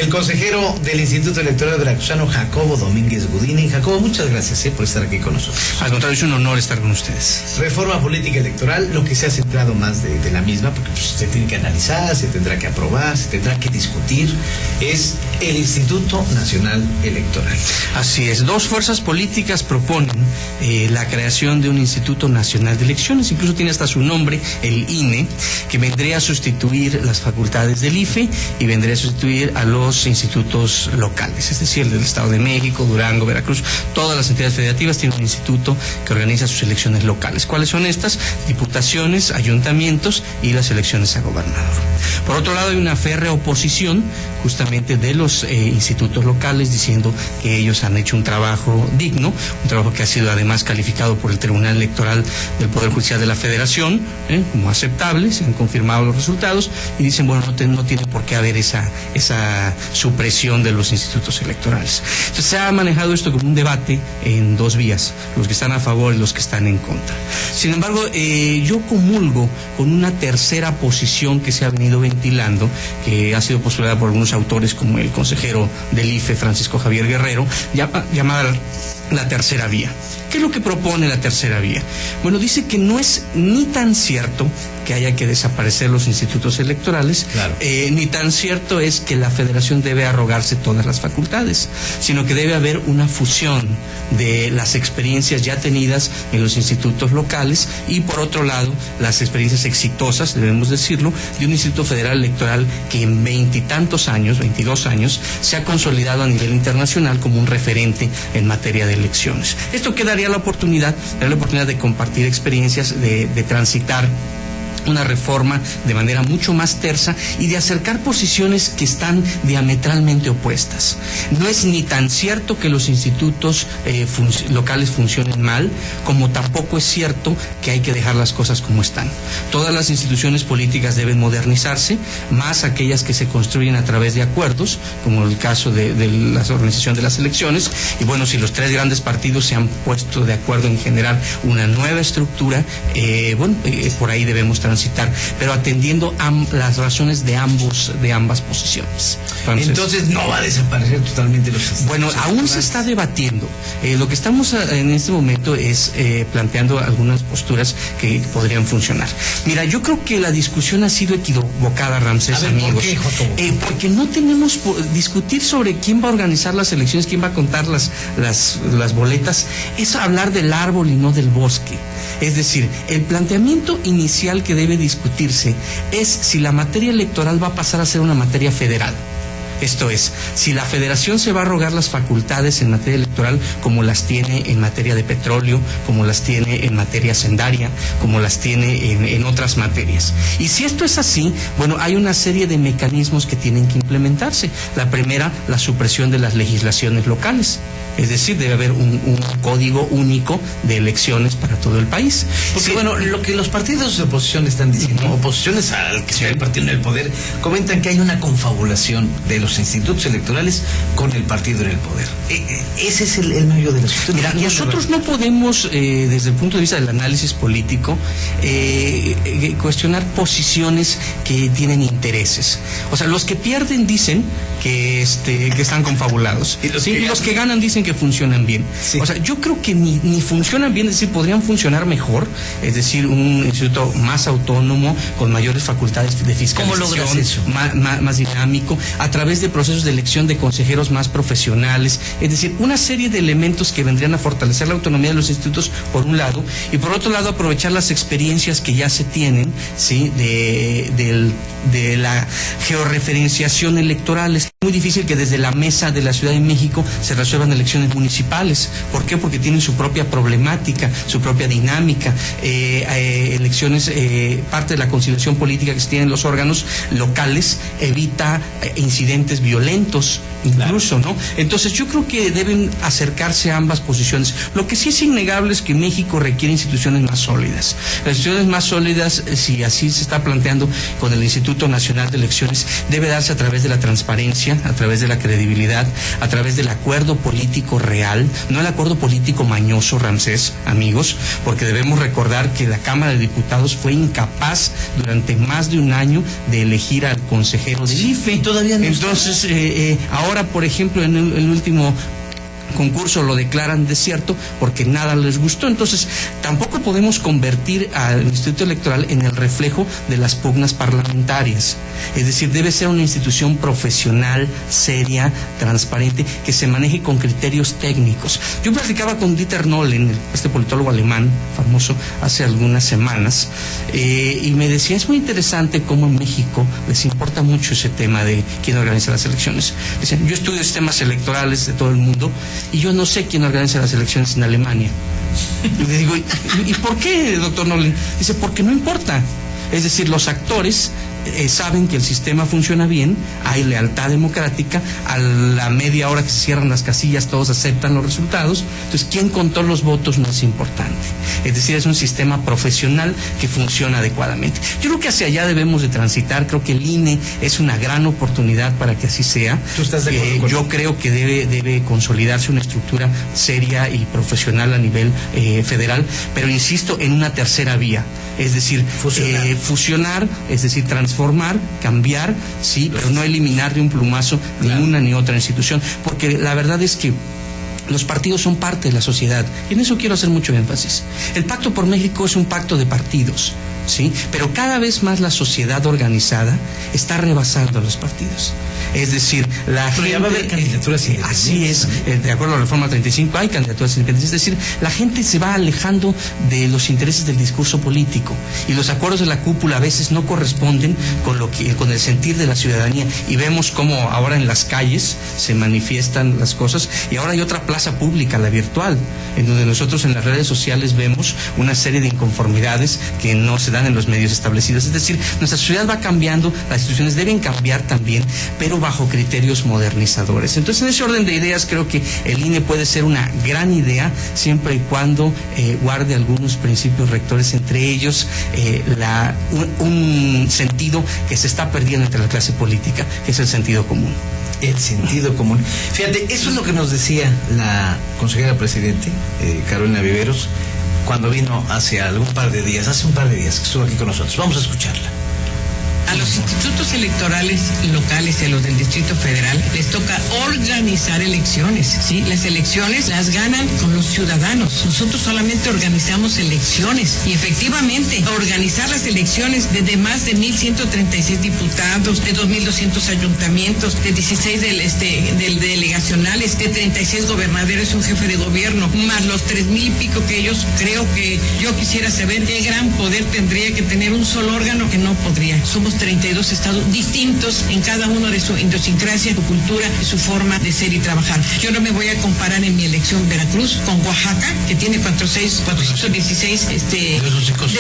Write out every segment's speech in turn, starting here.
el consejero del Instituto Electoral Veracruzano, Jacobo Domínguez Gudini. Jacobo, muchas gracias por estar aquí con nosotros. Al contrario, es un honor estar con ustedes. Reforma política electoral, lo que se ha centrado más de la misma, porque pues, se tiene que analizar, se tendrá que aprobar, se tendrá que discutir, es el Instituto Nacional Electoral. Así es, dos fuerzas políticas proponen la creación de un Instituto Nacional de Elecciones, incluso tiene hasta su nombre, el INE, que vendría a sustituir las facultades del IFE y vendría a sustituir a los institutos locales, es decir, el del Estado de México, Durango, Veracruz, todas las entidades federativas tienen un instituto que organiza sus elecciones locales. ¿Cuáles son estas? Diputaciones, ayuntamientos y las elecciones a gobernador. Por otro lado, hay una férrea oposición justamente de los institutos locales diciendo que ellos han hecho un trabajo digno, un trabajo que ha sido además calificado por el Tribunal Electoral del Poder Judicial de la Federación como aceptable, se han confirmado los resultados y dicen, bueno, no tiene por qué haber esa supresión de los institutos electorales. Entonces se ha manejado esto como un debate en dos vías, los que están a favor y los que están en contra. Sin embargo, yo comulgo con una tercera posición que se ha venido ventilando, que ha sido postulada por algunos autores como el consejero del IFE, Francisco Javier Guerrero, llamada la tercera vía. ¿Qué es lo que propone la tercera vía? Bueno, dice que no es ni tan cierto que haya que desaparecer los institutos electorales, claro, ni tan cierto es que la Federación debe arrogarse todas las facultades, sino que debe haber una fusión de las experiencias ya tenidas en los institutos locales y, por otro lado, las experiencias exitosas, debemos decirlo, de un Instituto Federal Electoral que en 22 años, se ha consolidado a nivel internacional como un referente en materia de elecciones. Esto daría la oportunidad de compartir experiencias, de transitar una reforma de manera mucho más tersa y de acercar posiciones que están diametralmente opuestas. No es ni tan cierto que los institutos locales funcionen mal, como tampoco es cierto que hay que dejar las cosas como están. Todas las instituciones políticas deben modernizarse, más aquellas que se construyen a través de acuerdos, como el caso de la organización de las elecciones, y bueno, si los tres grandes partidos se han puesto de acuerdo en generar una nueva estructura, por ahí debemos transitar, pero atendiendo las razones de ambas posiciones. Entonces no va a desaparecer totalmente los institutos. Bueno, aún se está debatiendo. Lo que estamos en este momento es planteando algunas posturas que podrían funcionar. Mira, yo creo que la discusión ha sido equivocada, Ramsés, amigos. ¿Por qué, Joto? Porque no tenemos discutir sobre quién va a organizar las elecciones, quién va a contar las boletas, es hablar del árbol y no del bosque. Es decir, el planteamiento inicial que debe discutirse es si la materia electoral va a pasar a ser una materia federal. Esto es, si la Federación se va a arrogar las facultades en materia electoral como las tiene en materia de petróleo, como las tiene en materia hacendaria, como las tiene en otras materias. Y si esto es así, bueno, hay una serie de mecanismos que tienen que implementarse. La primera, la supresión de las legislaciones locales. Es decir, debe haber un código único de elecciones para todo el país. Porque sí, bueno, lo que los partidos de oposición están diciendo, oposiciones al que sea el partido en el poder, comentan que hay una confabulación de los institutos electorales con el partido en el poder. Ese es el medio de la situación. Mira, nosotros no podemos, desde el punto de vista del análisis político, cuestionar posiciones que tienen intereses. O sea, los que pierden dicen que están confabulados. Y los que ganan dicen que funcionan bien. Sí. O sea, yo creo que ni funcionan bien, es decir, podrían funcionar mejor, es decir, un instituto más autónomo, con mayores facultades de fiscalización. ¿Cómo logras eso? Más dinámico, a través de procesos de elección de consejeros más profesionales, es decir, una serie de elementos que vendrían a fortalecer la autonomía de los institutos, por un lado, y por otro lado, aprovechar las experiencias que ya se tienen, ¿sí?, de la georreferenciación electoral. Es muy difícil que desde la mesa de la Ciudad de México se resuelvan elecciones municipales. ¿Por qué? Porque tienen su propia problemática, su propia dinámica. Elecciones, parte de la conciliación política que se tienen los órganos locales evita incidentes violentos, incluso, ¿no? Entonces yo creo que deben acercarse a ambas posiciones. Lo que sí es innegable es que México requiere instituciones más sólidas. Las instituciones más sólidas, si así se está planteando con el Instituto Nacional de Elecciones, debe darse a través de la transparencia, a través de la credibilidad, a través del acuerdo político político real, no el acuerdo político mañoso, Ramsés, amigos, porque debemos recordar que la Cámara de Diputados fue incapaz durante más de un año de elegir al consejero del IFE. Todavía no. Entonces, ahora, por ejemplo, en el último concurso lo declaran desierto porque nada les gustó. Entonces, tampoco podemos convertir al Instituto Electoral en el reflejo de las pugnas parlamentarias. Es decir, debe ser una institución profesional, seria, transparente, que se maneje con criterios técnicos. Yo platicaba con Dieter Nolen, este politólogo alemán famoso, hace algunas semanas, y me decía, es muy interesante cómo en México les importa mucho ese tema de quién organiza las elecciones. Dicen, yo estudio sistemas electorales de todo el mundo y yo no sé quién organiza las elecciones en Alemania. Y le digo, ¿y por qué, doctor Nolen? Dice, porque no importa. Es decir, los actores saben que el sistema funciona bien, hay lealtad democrática, a la media hora que se cierran las casillas todos aceptan los resultados, entonces quién contó los votos no es importante. Es decir, es un sistema profesional que funciona adecuadamente. Yo creo que hacia allá debemos de transitar, creo que el INE es una gran oportunidad para que así sea. ¿Tú estás de acuerdo? Yo creo que debe consolidarse una estructura seria y profesional a nivel federal, pero insisto en una tercera vía, es decir, fusionar, es decir, transformar, cambiar, sí, pero no eliminar de un plumazo ni una ni otra institución, porque la verdad es que los partidos son parte de la sociedad, y en eso quiero hacer mucho énfasis. El Pacto por México es un pacto de partidos, ¿sí? Pero cada vez más la sociedad organizada está rebasando a los partidos. Es decir, la gente... ya va a haber candidaturas independientes. Así es, de acuerdo a la reforma 35 hay candidaturas independientes. Es decir, la gente se va alejando de los intereses del discurso político, y los acuerdos de la cúpula a veces no corresponden con el sentir de la ciudadanía, y vemos cómo ahora en las calles se manifiestan las cosas, y ahora hay otra plaza pública, la virtual, en donde nosotros en las redes sociales vemos una serie de inconformidades que no se dan en los medios establecidos. Es decir, nuestra sociedad va cambiando, las instituciones deben cambiar también, pero bajo criterios modernizadores. Entonces, en ese orden de ideas, creo que el INE puede ser una gran idea, siempre y cuando guarde algunos principios rectores, entre ellos un sentido que se está perdiendo entre la clase política, que es el sentido común. El sentido común. Fíjate, eso es lo que nos decía la consejera presidente, Carolina Viveros, cuando vino hace un par de días que estuvo aquí con nosotros. Vamos a escucharla. A los institutos electorales locales y a los del Distrito Federal les toca organizar elecciones, ¿sí? Las elecciones las ganan con los ciudadanos. Nosotros solamente organizamos elecciones, y efectivamente organizar las elecciones de más de 1,136 diputados, de 2,200 ayuntamientos, de 16 delegacionales, de 36 gobernadores, un jefe de gobierno, más los 3,000 y pico que ellos, creo que yo quisiera saber qué gran poder tendría que tener un solo órgano, que no podría. Somos 32 estados distintos en cada uno de su idiosincrasia, su cultura y su forma de ser y trabajar. Yo no me voy a comparar en mi elección Veracruz con Oaxaca, que tiene 416 de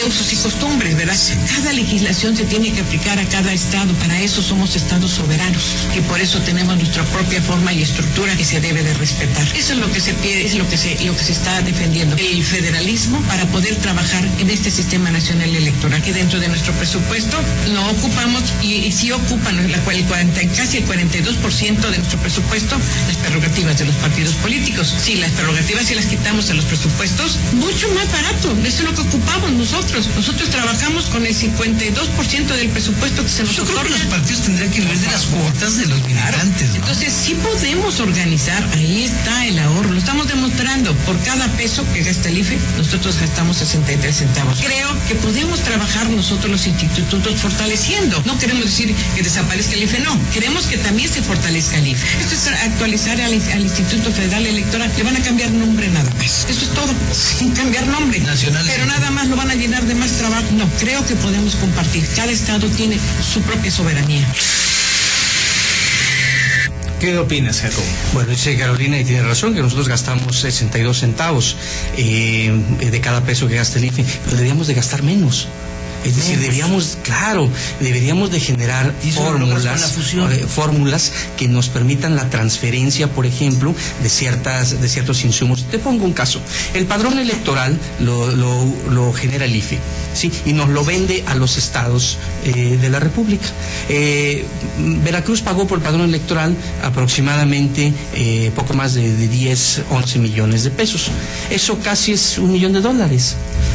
usos y costumbres, ¿verdad? Cada legislación se tiene que aplicar a cada estado. Para eso somos estados soberanos, y por eso tenemos nuestra propia forma y estructura que se debe de respetar. Eso es lo que se pide, es lo que se está defendiendo. El federalismo para poder trabajar en este sistema nacional electoral, que dentro de nuestro presupuesto no ocupamos, y sí ocupan casi el 42% de nuestro presupuesto, las prerrogativas de los partidos políticos. Sí, las prerrogativas, si las quitamos a los presupuestos, mucho más barato. Eso es lo que ocupamos nosotros. Nosotros trabajamos con el 52% del presupuesto que se nos otorga. Yo creo que los partidos tendrían que vivir de las cuotas de los militantes, ¿no? Entonces, sí podemos organizar, ahí está el ahorro. Lo estamos demostrando. Por cada peso que gasta el IFE, nosotros gastamos 63 centavos. Creo que podemos trabajar nosotros los institutos fortaleciendo. No queremos decir que desaparezca el IFE, no. Queremos que también se fortalezca el IFE. Esto es actualizar al Instituto Federal Electoral. Le van a cambiar nombre nada más. Eso es todo. Sin cambiar nombre. Nacional. Pero nada más lo van a llenar de más trabajo. No, creo que podemos compartir. Cada estado tiene su propia soberanía. ¿Qué opinas, Jacob? Bueno, dice Carolina, y tiene razón, que nosotros gastamos 62 centavos de cada peso que gasta el IFE, pero deberíamos de gastar menos. Es decir, deberíamos de generar fórmulas que nos permitan la transferencia, por ejemplo, de ciertos insumos. Te pongo un caso. El padrón electoral lo genera el IFE, ¿sí? Y nos lo vende a los estados de la República. Veracruz pagó por el padrón electoral aproximadamente poco más de 10, 11 millones de pesos. Eso casi es $1 millón.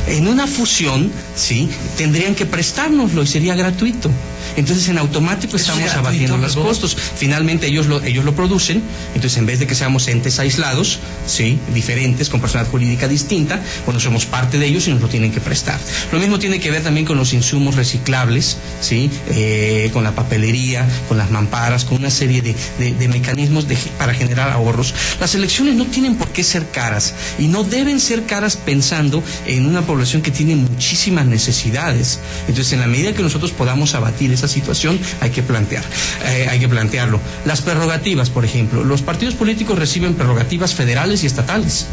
En una fusión, ¿sí?, tendrían que prestárnoslo y sería gratuito. Entonces, en automático estamos abatiendo los costos. Finalmente, ellos lo producen. Entonces, en vez de que seamos entes aislados, ¿sí?, diferentes, con personalidad jurídica distinta, bueno, somos parte de ellos y nos lo tienen que prestar. Lo mismo tiene que ver también con los insumos reciclables, ¿sí?, con la papelería, con las mamparas, con una serie de mecanismos para generar ahorros. Las elecciones no tienen por qué ser caras y no deben ser caras pensando en una población que tiene muchísimas necesidades. Entonces, en la medida que nosotros podamos abatir esa situación, hay que plantearlo. Las prerrogativas, por ejemplo, los partidos políticos reciben prerrogativas federales y estatales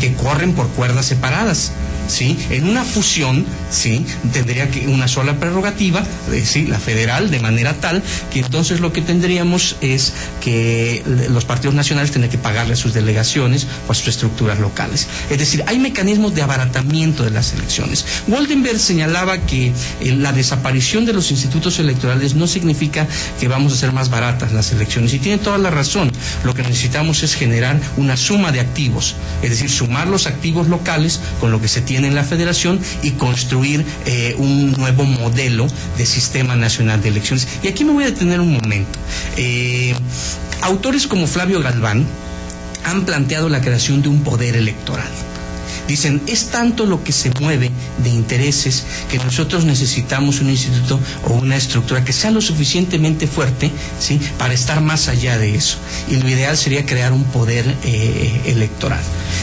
que corren por cuerdas separadas, ¿sí? En una fusión, ¿sí?, tendría que una sola prerrogativa, ¿sí?, la federal, de manera tal que entonces lo que tendríamos es que los partidos nacionales tendrían que pagarle a sus delegaciones o a sus estructuras locales. Es decir, hay mecanismos de abaratamiento de las elecciones. Goldenberg señalaba que la desaparición de los institutos electorales no significa que vamos a hacer más baratas las elecciones, y tiene toda la razón. Lo que necesitamos es generar una suma de activos, es decir, sumar los activos locales con lo que se tiene en la federación y construir un nuevo modelo de sistema nacional de elecciones. Y aquí me voy a detener un momento. Autores como Flavio Galván han planteado la creación de un poder electoral. Dicen, es tanto lo que se mueve de intereses que nosotros necesitamos un instituto o una estructura que sea lo suficientemente fuerte, ¿sí?, para estar más allá de eso. Y lo ideal sería crear un poder electoral.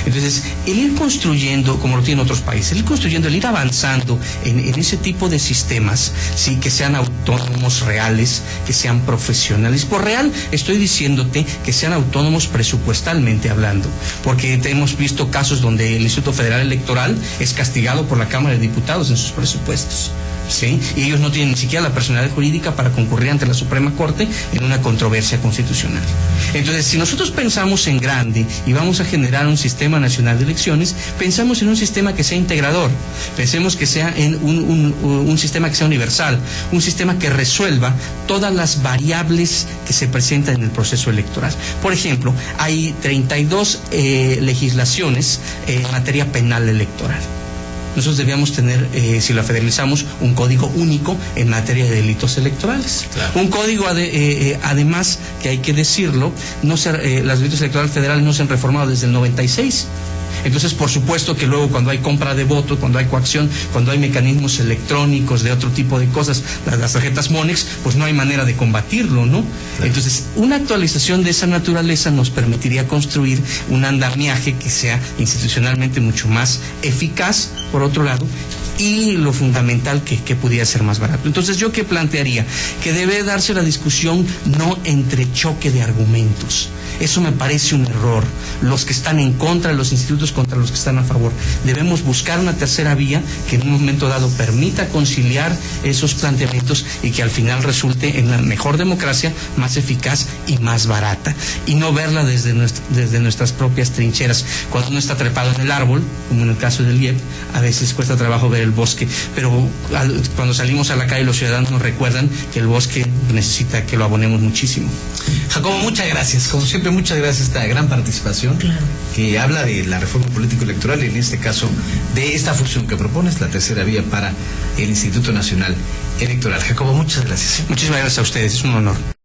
Entonces, el ir construyendo, como lo tienen otros países, el ir avanzando en ese tipo de sistemas, ¿sí?, que sean autónomos reales, que sean profesionales. Por real estoy diciéndote que sean autónomos presupuestalmente hablando, porque hemos visto casos donde el Instituto Federal Electoral es castigado por la Cámara de Diputados en sus presupuestos, ¿sí? Y ellos no tienen ni siquiera la personalidad jurídica para concurrir ante la Suprema Corte en una controversia constitucional. Entonces, si nosotros pensamos en grande y vamos a generar un sistema nacional de elecciones, pensamos en un sistema que sea integrador, pensemos que sea en un sistema que sea universal, un sistema que resuelva todas las variables que se presentan en el proceso electoral. Por ejemplo, hay 32 legislaciones en materia penal electoral. Nosotros debíamos tener, si lo federalizamos, un código único en materia de delitos electorales. Claro. Un código, además, que hay que decirlo, las delitos electorales federales no se han reformado desde el 96. Entonces, por supuesto que luego cuando hay compra de votos, cuando hay coacción, cuando hay mecanismos electrónicos de otro tipo de cosas, las tarjetas Monex, pues no hay manera de combatirlo, ¿no? Claro. Entonces, una actualización de esa naturaleza nos permitiría construir un andamiaje que sea institucionalmente mucho más eficaz, por otro lado, y lo fundamental que pudiera ser más barato. Entonces, ¿yo qué plantearía? Que debe darse la discusión no entre choque de argumentos. Eso me parece un error. Los que están en contra de los institutos contra los que están a favor. Debemos buscar una tercera vía que en un momento dado permita conciliar esos planteamientos y que al final resulte en la mejor democracia, más eficaz y más barata. Y no verla desde nuestras propias trincheras. Cuando uno está trepado en el árbol, como en el caso del IEP, a veces cuesta trabajo ver el bosque, pero cuando salimos a la calle los ciudadanos nos recuerdan que el bosque necesita que lo abonemos muchísimo. Jacobo, muchas gracias. Como siempre, muchas gracias esta gran participación, claro, que habla de la reforma político-electoral y en este caso de esta fusión que propones, la tercera vía para el Instituto Nacional Electoral. Jacobo, muchas gracias. Muchísimas gracias a ustedes, es un honor.